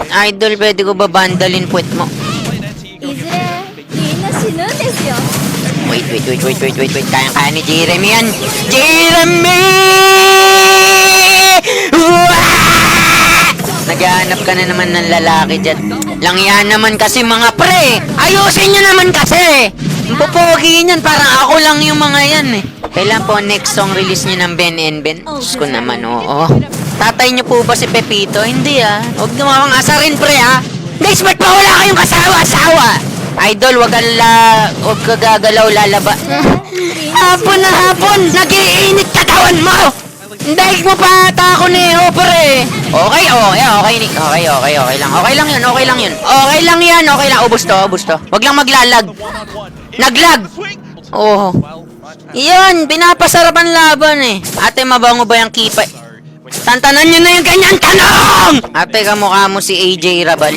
Idol, pwede ko ba bandalin puwet mo? いずれみんな死ぬんですよ。 Wait. Kayang-kaya ni Jeremy yan. Jeremy! Naghahanap ka na naman ng lalaki dyan. Langyan naman kasi mga pre. Ayusin nyo naman kasi. Pupogi niyan. Parang ako lang yung mga yan eh. Kailan po next song release nyo ng Ben and Ben? Diyos ko naman, oo. Tatay nyo po ba si Pepito? Hindi ah. Huwag namang asarin pre ah. Guys, ba't pa wala kayong kasawa-asawa? Idol, huwag ka gagalaw, lalaba. Hapon na hapon, nag-iinit katawan mo! Dahil mo pa ata ako ni Hopper eh. Okay lang. Okay lang yan. Ubus to. Huwag lang maglalag. Naglag! Oo. Iyan, pinapasarapan laban eh. Ate, mabango ba yung kipa? Tantanan nyo na yung ganyan tanong! Ate, kamukha mo si AJ Rabal.